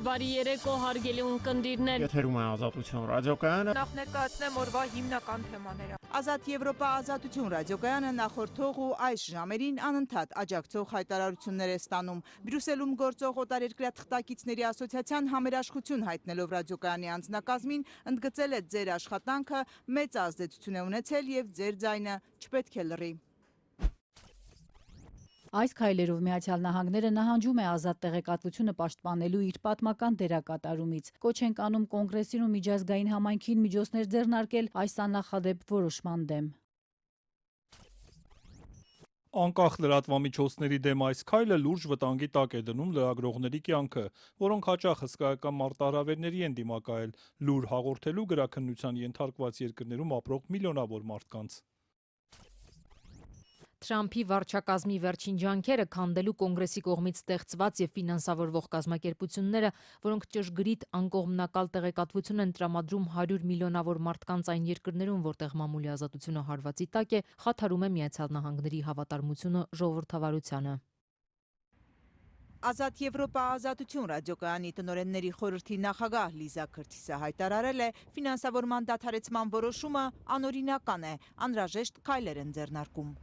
Բարի երեկո հարգելի ունկնդիրներ։ Եթերում է ազատություն ռադիոկայանը։ Նախ ներկայացնեմ օրվա հիմնական թեմաները։ Ազատ Եվրոպա ազատություն ռադիոկայանը նախորդող ու այս ժամերին անընդհատ աջակցող հայտարարություններ է ստանում։ Բրյուսելում գործող օտարերկրյա թղթակիցների ասոցիացիան համերաշխություն հայտնելով ռադիոկայանի անձնակազմին ընդգծել է ձեր աշխատանքը մեծ ազդեցություն է ունեցել եւ ձեր ձայնը չպետք է լռի։ Այս քայլերով Միացյալ Նահանգները նահանջում է ազատ տեղեկատվությունը պաշտպանելու իր պատմական դերակատարումից։ Կոչ ենք անում կոնգրեսին ու միջազգային համայնքին միջոցներ ձեռնարկել այս աննախադեպ որոշման դեմ։ Անկախ լրատվամիջոցների դեմ այս քայլը լուրջ վտանգի տակ է դնում լրագրողների կյանքը, որոնք հաճախ հսկայական մարտահրավերների են դիմակայել լուր հաղորդելու գրաքննության ենթարկված երկրներում ապրող միլիոնավոր մարդկանց։ Թրամփի վարչակազմի վերջին ջանքերը քանդելու կոնգրեսի կողմից ստեղծված եւ ֆինանսավորվող կազմակերպությունները, որոնք ճշգրիտ անկողմնակալ տեղեկատվություն են տրամադրում 100 միլիոնավոր մարդկանց այն երկրներում, որտեղ մամուլի ազատությունը հարվածի տակ է, խաթարում է Միացյալ Նահանգների հավատարմությունը ժողովրդավարությանը։ Ազատ Եվրոպա ազատություն ռադիոկայանի տնօրենների խորհրդի նախագահ Լիզա Քրթիսը հայտարարել է, ֆինանսավորման դադարեցման որոշումը անօրինական է, անհրաժեշտ քայլեր են ձեռնարկում։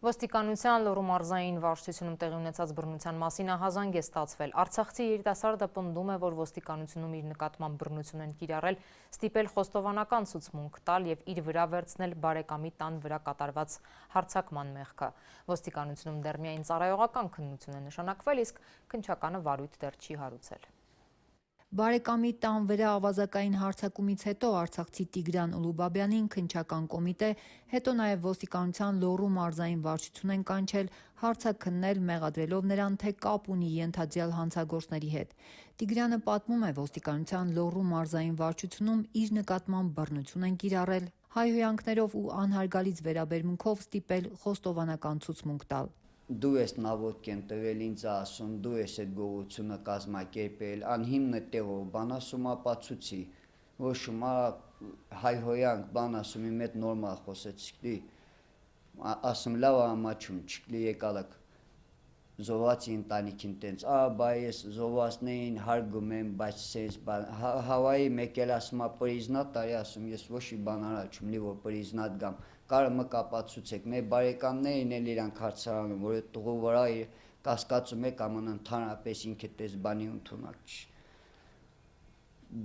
Ոստիկանության Լոռու մարզային վարչությունում տեղի ունեցած բռնության մասին ահազանգ է ստացվել։ Արցախցի երիտասարդը պնդում է, որ ոստիկանությունում իր նկատմամբ բռնություն են կիրառել, ստիպել խոստովանական ցուցմունք տալ եւ իր վրա վերցնել բարեկամի տան վրա կատարված հարձակման մեղքը։ Ոստիկանությունում դեռ միայն ծառայողական քննություն է նշանակվել, իսկ քննչականը վարույթ դեռ չի հարուցել։ Բարեկամի տան վրա ավազակային հարձակումից հետո արցախցի Տիգրան Ուլուբաբյանին քննչական կոմիտե, հետո նաև ոստիկանության Լոռու մարզային վարչություն են կանչել հարցաքննել, մեղադրելով նրան, թե կապ ունի ենթադրյալ հանցագործների հետ։ Տիգրանը պատմում է, ոստիկանության Լոռու մարզային վարչությունում իր նկատմամբ բռնություն են կիրառել, հայհոյանքներով ու անհարգալից վերաբերմունքով ստիպել խոստովանական ցուցմունք տալ։ Դու ես նավոդք եմ տվել ինձ ասում, դու ես այդ գողությունը կազմակերպել, անհիմն տեղով բան ասում ապացուցի, ոչ շումա հայհոյանք բան ասում իմ հետ նորմալ խոսեցիք, ասում լավ ամաչում չկլի եկալակ զովացի ընտանիքին տենց, բա ես զովացներին հարգում եմ, բայց սենց Հավայի մեկ էլ ասում պրիզնատ տարի ասում, ես ոչ մի բան արա չում լի, որ պրիզնատ գամ, կարը մը կապացուցեք, մեր բարեկամներին էլ իրանք հարցարանում, որ այդ տղու վրա կասկածում եք աման ընդհանրապես ինքը տես բանի ընդունակ չի։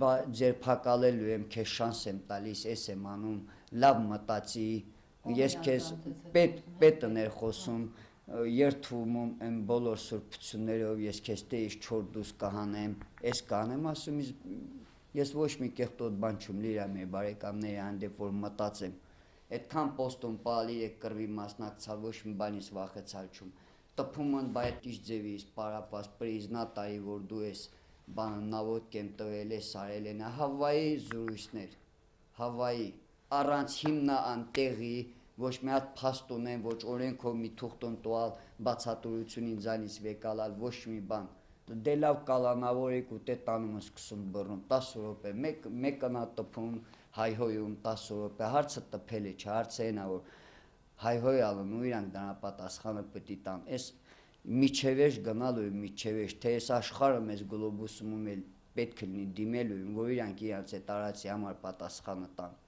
Բա ձերբակալելու եմ, քեզ շանս եմ տալիս, ես եմ անում, լավ մտածի, ես քեզ պետն էր խոսում, երթվում եմ բոլոր սուրբություններով, ես քեզ տեից չոր դուս կհանեմ, ես կանեմ, ասում ես ոչ մի կեղտոտ բան չում լիրա մեր բարեկամների հանդեպ, որ մտածեմ, այդքան պոստում պալի եք կրվի մասնակցալ, ոչ մի բանից վախեցալ չում, տպում են բայ այդ իշ ձևից, պարապաս պրիզնա տարի, որ դու ես նավոդք եմ տվել ես, արել են, Հավայի զուրույցներ, Հավայի, առանց հիմնա անտեղի, ոչ մի հատ փաստ ունեն, ոչ օրենքով մի թուղթոն տուալ բացատրություն ինձանից վեկալալ, ոչ մի բան, դե լավ կալանավոր եք ու տե տանում սկսում բռնում, 10 րոպե, մեկնա տպում, հայհոյում 10 րոպե, հարցը տպել է, հարցը ենա, որ հայհոյալն ու իրանք դրա պատասխանը պտի տան, ես միջևեշ գնալու եմ միջևեշ, թե ես աշխարհը մեզ գլոբուսում էլ պետք լինի դիմելու եմ, որ իրանք իրանց այդ արածի համար պատասխանը տան։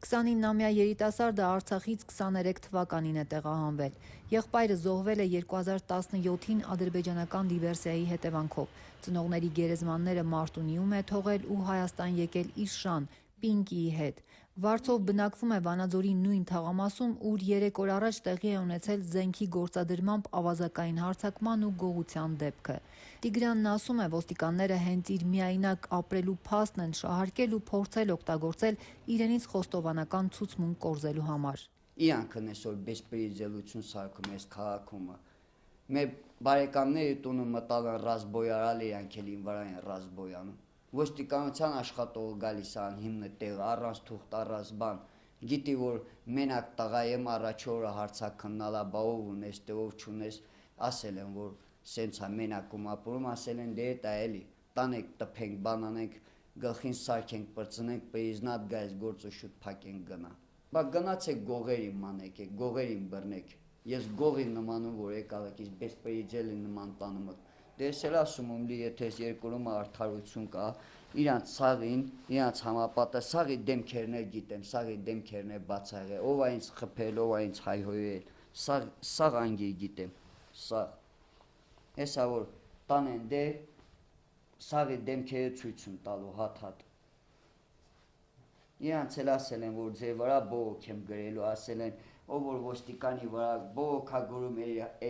29-ամյա երիտասարդը Արցախից 23 թվականին է տեղահանվել։ Եղբայրը զոհվել է 2017-ին ադրբեջանական դիվերսիայի հետևանքով։ Ծնողների գերեզմանները Մարտունիում է թողել ու Հայաստան եկել իր շան Պինկիի հետ։ Վարձով բնակվում է Վանաձորի նույն թաղամասում, ուր 3 օր առաջ տեղի է ունեցել զենքի գործադրմամբ ավազակային հարձակման ու գողության դեպքը։ Տիգրանն ասում է, ոստիկանները հենց իր միայնակ ապրելու փաստն են շահարկել ու փորձել օգտագործել իրենից խոստովանական ցուցմունք կորզելու համար։ Իրանքն այսօր բեսպրիձելություն սարքում ես քաղաքում։ Մեր բարեկամների տունը մտալ են ռազմբոյարալ, իրանք էլ ին վրա են ռազմբոյանում։ Ոստիկանության աշխատողը գալիս ան հիմնը տեղը, առանց թուղթ, առանց բան, գիտի, որ մենակ տղա եմ առաջ օրը հարցաքննալա, բա ով ունես, թե ով չունես, ասել են, որ սենց է մենակում ապրում, ասել են, դե դա էլի, տանեք, տպենք, բան անենք, գլխին սարքենք, պրծնենք, պրիզնատ գայս գործը շուտ փակենք գնա։ Բա գնացեք գողերին մանեք, գողերին բռնեք, ես գողի նմանում, որ եկալեք, իս բեսպրիձելի նման տանում եք։ Դες էլ ասում եմ լի, եթե երկրում արդարություն կա, իրանց սաղին, իրանց համապատը, սաղի դեմքերներ գիտեմ, սաղի դեմքերներ բացաղ է, ով այնց խփել, ով այնց հայհոյել, սաղ անգի գիտեմ, սաղ, հեսա որ տանեն դե, սաղի դեմքերը ցույցում տալու հատ-հատ, իրանց էլ ասել են, որ ձեր վրա բողոք եմ գրելու, ասել են, ով որ ոստիկանի վրա բողոք հագուրում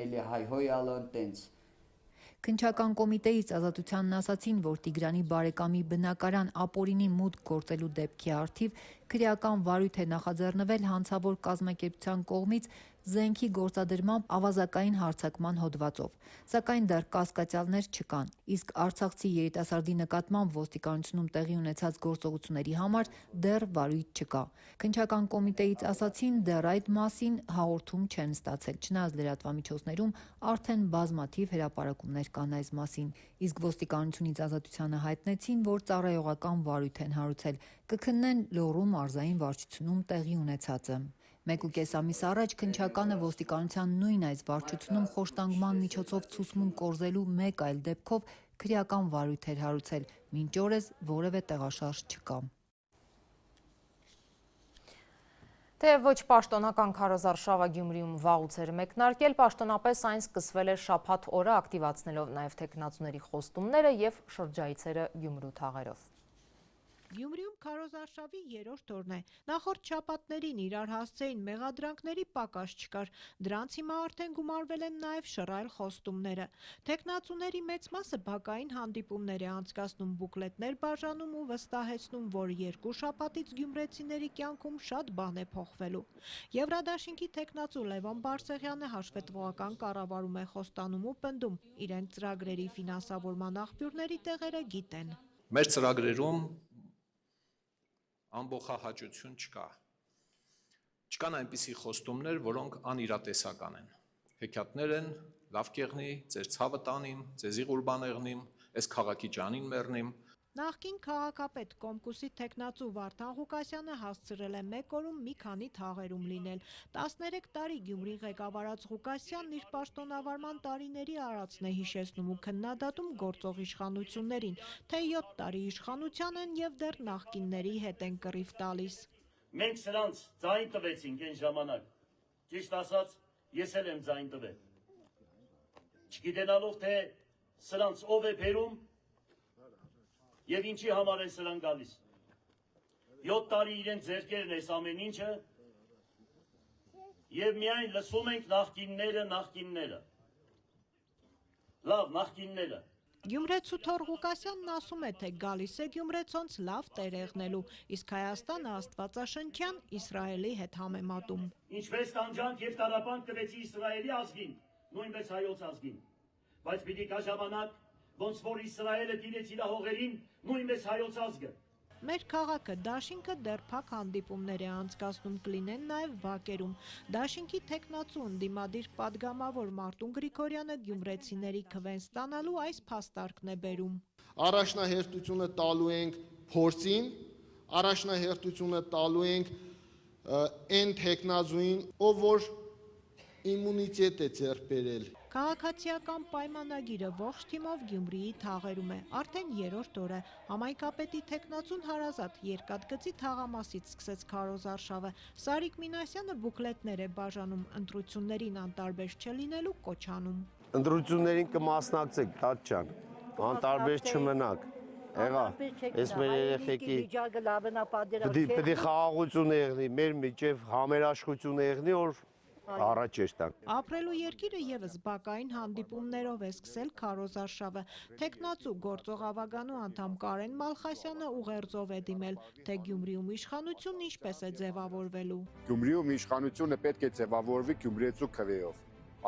էլի հայհոյալն տենց, Քննչական կոմիտեից Ազատությանն ասացին, որ Տիգրանի բարեկամի բնակարան ապօրինի մուտք գործելու դեպքի առթիվ քրեական վարույթ է նախաձեռնվել հանցավոր կազմակերպության կողմից զենքի գործադրմամբ ավազակային հարձակման հոդվածով, սակայն դեռ կասկածյալներ չկան, իսկ արցախցի երիտասարդի նկատմամբ ոստիկանությունում տեղի ունեցած գործողությունների համար դեռ վարույթ չկա։ Քննչական կոմիտեից ասացին, դեռ այդ մասին հաղորդում չեն ստացել, չնայած լրատվամիջոցներում արդեն բազմաթիվ հրապարակումներ կան այս մասին, իսկ ոստիկանությունից Ազատությանը հայտնեցին, որ ծառայողական վարույթ են հարուցել, կքննեն Լոռու մարզային վարչությունում տեղի ունեցածը։ 1.5 ամիս առաջ քննչականը ոստիկանության նույն այս վարչությունում խոշտանգման միջոցով ցուցմունք կորզելու մեկ այլ դեպքով քրեական վարույթ էր հարուցել, մինչ օրս որևէ տեղաշարժ չկա։ Թե ոչ պաշտոնական քարոզարշավը Գյումրիում վաղուց էր մեկնարկել, պաշտոնապես այն սկսվել էր շաբաթ օրը ակտիվացնելով նաև թեկնածուների խոստումները եւ շրջայցերը Գյումրու թաղերով։ Գյումրիում քարոզարշավի երրորդ օրն է։ Նախորդ շաբաթներին իրար հասցեին մեղադրանքների պակաս չկար։ Դրանց հիմա արդեն գումարվել են նաև շռայլ խոստումները։ Թեկնածուների մեծ մասը բակային հանդիպումներ է անցկացնում, բուկլետներ բաժանում ու վստահեցնում, որ երկու շաբաթից գյումրեցիների կյանքում շատ բան է փոխվելու։ Եվրադաշինքի թեկնածու Լևոն Բարսեղյանը հաշվետվողական կառավարում է խոստանում ու պնդում, իրենք ծրագրերի ֆինանսավորման աղբյուրների տեղերը գիտեն։ Մեր ծրագրերում ամբողջահաճություն չկա։ Չկան այնպիսի խոստումներ, որոնք անիրատեսական են։ Հեքիաթներ են, լավ կեղնի, ձեր ցավը տանիմ, ձեզի ղուրբան եղնիմ, այս քաղաքի ջանին մեռնիմ։ Նախկին քաղաքապետ Կոմկուսի թեկնածու Վարդան Ղուկասյանը հասցրել է մեկ օրում մի քանի թաղերում լինել։ 13 տարի Գյումրի ղեկավարած Ղուկասյանն իր պաշտոնավարման տարիների արածն է հիշեցնում ու քննադատում գործող իշխանություններին, թե 7 տարի իշխանության են եւ դեռ նախկինների հետ են կռիվ տալիս։ Մենք սրանց ձայն տվեցինք այն ժամանակ։ Ճիշտ ասած, ես էլ եմ ձայն տվել։ Չգիտենալով թե սրանց ով է բերում եւ ինչի համար են սրան գալիս։ 7 տարի իրենց ձեռքերն էս ամեն ինչը եւ միայն լսում ենք նախկինները։ Լավ, նախկինները։ Գյումրեցու Թոր Ղուկասյանն ասում է, թե գալիս է Գյումրեցոնց լավ տեր եղնելու, իսկ Հայաստանը աստվածաշնչյան Իսրայելի հետ համեմատում։ Ինչպես տանջանք եւ տարապանք տվեցի Իսրայելի ազգին, նույնպես հայոց ազգին, բայց պիտի կա ժամանակ, ոնց որ Իսրայելը դիրեց իր հողերին, նույնպես հայոց ազգը։ Մեր քաղաքը Դաշինքը դեռ փակ հանդիպումներ է անցկացնում, կլինեն նաև բակերում։ Դաշինքի թեկնածու ընդդիմադիր падգամավոր Մարտուն Գրիգորյանը գյումրեցիների քվեն ստանալու այս փաստարկն է բերում։ Առաջնահերթությունը տալու ենք փորձին, առաջնահերթությունը տալու ենք այն թեկնածուին, ով որ իմունիտետ է ձեռք բերել։ Քաղաքացիական պայմանագիրը ողջ թիմով Գյումրիի թաղերում է, արդեն երրորդ օրը։ Համայնքապետի թեկնածուն հարազատ Երկաթգծի թաղամասից սկսեց քարոզարշավը։ Սարիկ Մինասյանը բուկլետներ է բաժանում, ընտրություններին անտարբեր չլինելու կոչանում։ Ընտրություններին կմասնակցեք, Տաճ ջան, անտարբեր չմնաք։ Եղա, ես մեր երեխեքի պետք է խաղաղություն եղնի, մեր միջև համերաշխություն եղնի, որ առաջ էստան։ Ապրելու երկիրը եւս բակային հանդիպումներով է սկսել քարոզարշավը։ Թեկնածու գործող ավագանու անդամ Կարեն Մալխասյանը ուղերձով է դիմել, թե Գյումրիում իշխանությունն ինչպես է ձևավորվելու։ Գյումրիում իշխանությունը պետք է ձևավորվի գյումրեցու քվեով,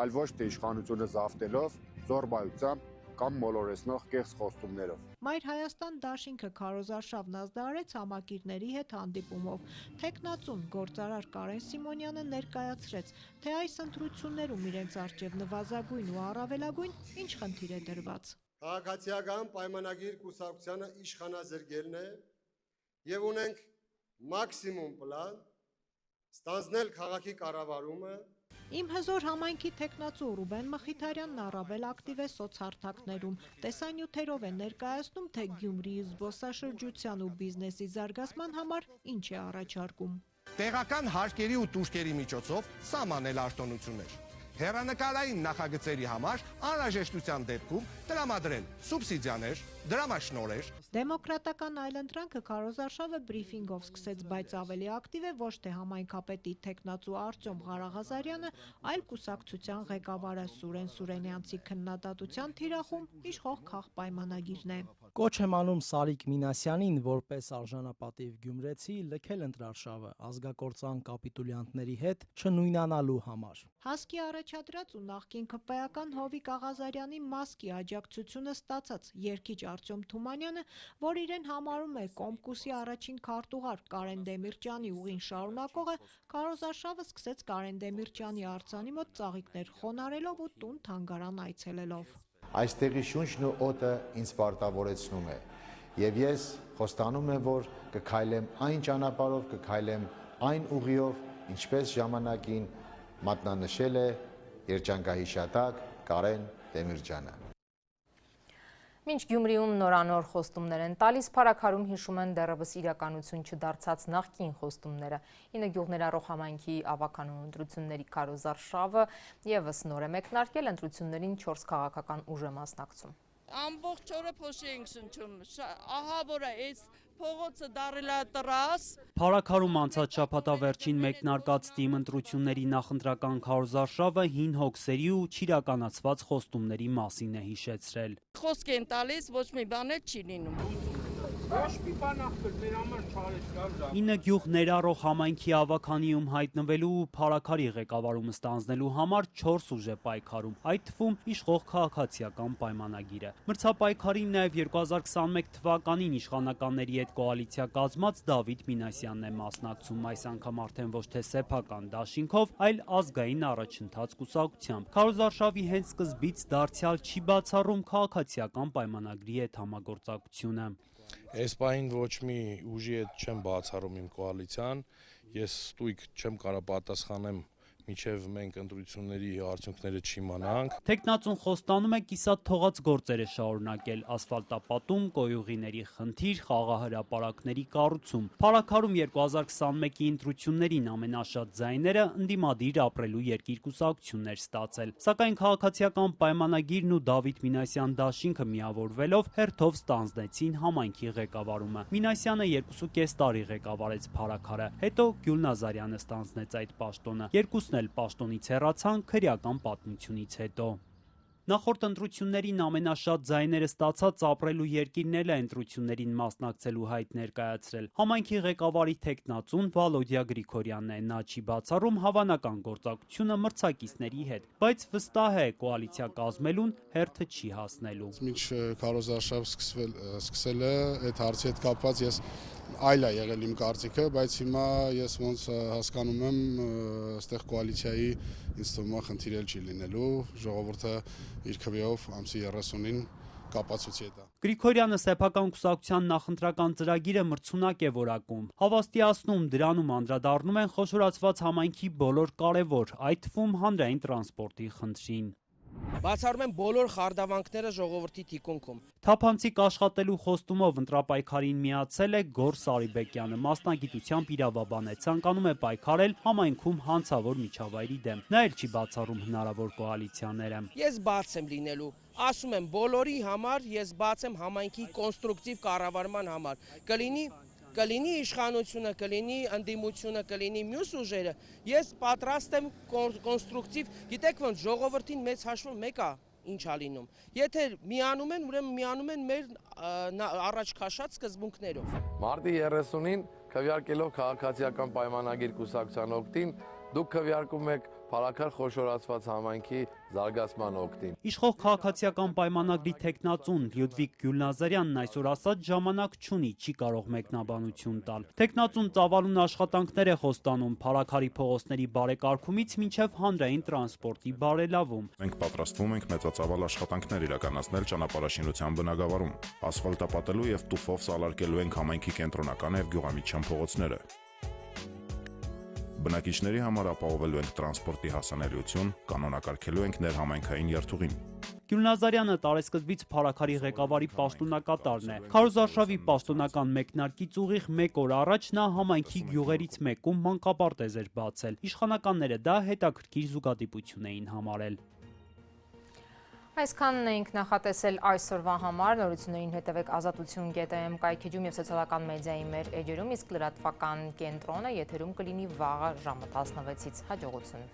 այլ ոչ թե իշխանությունը զավթելով, զորբայությամբ կամ մոլորեսնող կեղծ խոստումներով։ Մայր Հայաստան Դաշինքը քարոզարշավն ազդարարեց համակիրների հետ հանդիպումով։ Թեկնածուն գործարար Կարեն Սիմոնյանը ներկայացրեց, թե այս ընտրություններում իրենց առջև նվազագույն ու առավելագույն ինչ խնդիր է դրված։ Քաղաքացիական պայմանագիր կուսակցությանը իշխանազրկելն է եւ ունենք մաքսիմում պլան ստանձնել քաղաքի կառավարումը։ Իմ հզոր համայնքի թեկնածու Ռուբեն Մխիթարյանն առավել ակտիվ է սոցհարթակներում։ Տեսանյութերով է ներկայացնում, թե Գյումրիի զբոսաշրջության ու բիզնեսի զարգացման համար ինչ է առաջարկում։ Տեղական հարկերի ու տուժքերի միջոցով սահմանել արտոնություններ։ Հեռանկարային նախագծերի համար անհրաժեշտության դեպքում տրամադրել սուբսիդիաներ, դրամաշնորհեր։ Դեմոկրատական այլընտրանքը քարոզարշավը բրիֆինգով սկսեց, բայց ավելի ակտիվ է ոչ թե համայնքապետի թեկնածու Արտյոմ Ղարաղազարյանը, այլ կուսակցության ղեկավարը Սուրեն Սուրենյանցի քննադատության թիրախում իշխող քաղպայմանագիրն է։ Կոչ եմ անում Սարիկ Մինասյանին, որպես արժանապատիվ գյումրեցի, լքել ընտրարշավը ազգակործան կապիտուլյանտների հետ չնույնանալու համար։ Հասկի առաջադրած ու նախկին քպայական Հովիկ Աղազարյանի մասկի աջակցությունը ստացած երգիչ Արտյոմ Թումանյանը, որ իրեն համարում է Կոմկուսի առաջին քարտուղար Կարեն Դեմիրճյանի ուղին շարունակողը, քարոզարշավը սկսեց Կարեն Դեմիրճյանի արձանի մոտ ծաղիկներ խոնարելով ու տուն-թանգարան այցելելով։ Այստեղի շունչն ու օդը ինձ պարտավորեցնում է, եւ ես խոստանում եմ, որ կքայլեմ այն ճանապարհով, կքայլեմ այն ուղիով, ինչպես ժամանակին մատնանշել է երջանկահիշատակ Կարեն Դեմիրճյանը։ Մինչ Գյումրիում նորանոր խոստումներ են տալիս, Փարաքարում հիշում են դեռևս իրականություն չդարձած նախկին խոստումները։ 9 գյուղներառող համայնքի ավականու ընտրությունների քարոզարշավը ևս նոր է մեկնարկել, ընտրություններին 4 քաղաքական ուժ է մասնակցում։ Ամբողջ օրը փոշի ենք շնչում, ահա որ այս փողոցը դարել է տրաս։ Փարաքարում անցած շաբաթավերջին մեկնարկած թիմ ընտրությունների նախընտրական քարոզարշավը հին հոգսերի ու չիրականացված խոստումների մասին է հիշեցրել։ Խոսք են տալիս, ոչ մի բան էլ չի լինում։ Ոչ մի բան ախպեր, մեր համար չարես կար։ 9 գյուղ ներառող համայնքի ավականիում հայտնվելու ու Փարաքարի ղեկավարումը ստանձնելու համար 4 ուժ է պայքարում, այդ թվում իշխող քաղաքացիական պայմանագիրը։ Մրցապայքարին նաև 2021 թվականին իշխանականների հետ կոալիցիա կազմած Դավիթ Մինասյանն է մասնակցում, այս անգամ արդեն ոչ թե սեփական դաշինքով, այլ ազգային առաջընթաց կուսակցությամբ։ Քարոզարշավի հենց սկզբից դարձյալ չի բացառում քաղաքացիական պայմանագրի հետ համագործակցությունը։ Այս պահին ոչ մի ուժի հետ չեմ բացառում իմ կոալիցիան, ես ստույգ չեմ կարող պատասխանեմ, մինչև մենք ընտրությունների արդյունքները չիմանանք։ Թեկնածուն խոստանում է կիսատ թողած գործերը շարունակել, ասֆալտապատում, կոյուղիների խնդիր, խաղահրապարակների կառուցում։ Փարաքարում 2021-ի ընտրություններին ամենաշատ ձայները ընդդիմադիր ապրելու երկիր կուսակցություններ ստացել։ Սակայն քաղաքացիական պայմանագիրն ու Դավիթ Մինասյան դաշինքը միավորվելով հերթով ստանձնեցին համայնքի ղեկավարումը։ Մինասյանը 2.5 տարի ղեկավարեց Փարաքարը, հետո Գյուլնազարյանը ստանձնեց այդ պաշտոնը։ Երկուսն էլ պաշտոնից հեռացան քրեական պատմությունից հետո։ Նախորդ ընտրություններին ամենաշատ ձայները ստացած ապրելու երկիրն էլ է ընտրություններին մասնակցելու հայտ ներկայացրել։ Համայնքի ղեկավարի թեկնածուն Վալոդիա Գրիգորյանն է, նա չի բացառում հավանական գործակցությունը մրցակիցների հետ, բայց վստահ է կոալիցիա կազմելուն հերթը չի հասնելու։ Մինչ քարոզարշավ սկսել է այդ հարցի հետ կապված ես այլ է եղել իմ կարծիքը, բայց հիմա ես ոնց հասկանում եմ, այստեղ կոալիցիայի ինձ թվում է խնդիր էլ չի լինելու, ժողովուրդը իր քվեով ամսի 30-ին կապացուցի է դա։ Գրիգորյանը սեփական կուսակցության նախընտրական ծրագիրը մրցունակ է որակում։ Հավաստիացնում դրանում անդրադառնում են խոշորացված համայնքի բոլոր կարևոր, այդ թվում հանրային տրանսպորտի խնդրին։ Բացառում են բոլոր խարդավանքները ժողովրդի թիկունքում։ Թափանցիկ աշխատելու խոստումով ընտրապայքարին միացել է Գոր Սարիբեկյանը, մասնագիտությամբ իրավաբան է, ցանկանում է պայքարել համայնքում հանցավոր միջավայրի դեմ։ Նա էլ չի բացառում հնարավոր կոալիցիաները։ Ես բաց եմ լինելու, ասում եմ բոլորի համար, ես բաց եմ համայնքի կոնստրուկտիվ կառավարման համար։ Կլինի իշխանությունը, կլինի ընդդիմությունը, կլինի մյուս ուժերը, ես պատրաստ եմ կոնստրուկտիվ, գիտեք ոնց ժողովրդին մեծ հաշվով մեկ է ինչա լինում։ Եթե միանում են, ուրեմն միանում են մեր առաջ քաշած սկզբունքներով։ Մարտի 30-ին քվեարկելով քաղաքացիական պայմանագիր կուսակցության օգտին, դուք քվեարկում եք Փարաքար խոշորացված համայնքի զարգացման օգտին։ Իշխող քաղաքացիական պայմանագրի թեկնածուն Լյուդվիգ Գյուլնազարյանն այսօր ասած ժամանակ չունի, չի կարող մեկնաբանություն տալ։ Թեկնածուն ծավալուն աշխատանքներ է խոստանում Փարաքարի փողոցների բարեկարգումից մինչև հանրային տրանսպորտի բարելավում։ Մենք պատրաստվում ենք մեծածավալ աշխատանքներ իրականացնել ճանապարհաշինության բնագավառում, ասֆալտապատելու եւ տուֆով սալարկելու ենք համայնքի կենտրոնական եւ գյուղամիջյան փողոցները։ Բնակիչների համար ապահովելու ենք տրանսպորտի հասանելիություն, կանոնակարգելու ենք ներհամայնքային երթուղին։ Գյուլնազարյանը տարեսկզբից Փարաքարի ղեկավարի պաշտոնակատարն է։ Քարոզարշավի պաշտոնական մեկնարկից ուղիղ 1 օր առաջ նա համայնքի գյուղերից մեկում մանկապարտեզ էր բացել։ Իշխանականները դա հետաքրքիր զուգադիպություն էին համարել։ Այսքանն էինք նախատեսել այսօրվա համար, նորություններին հետևեք ազատություն.am կայքեջում և սոցիալական մեդիայի մեր էջերում, իսկ լրատվական կենտրոնը եթերում կլինի վաղը ժամը 16-ից։ Հաջողություն։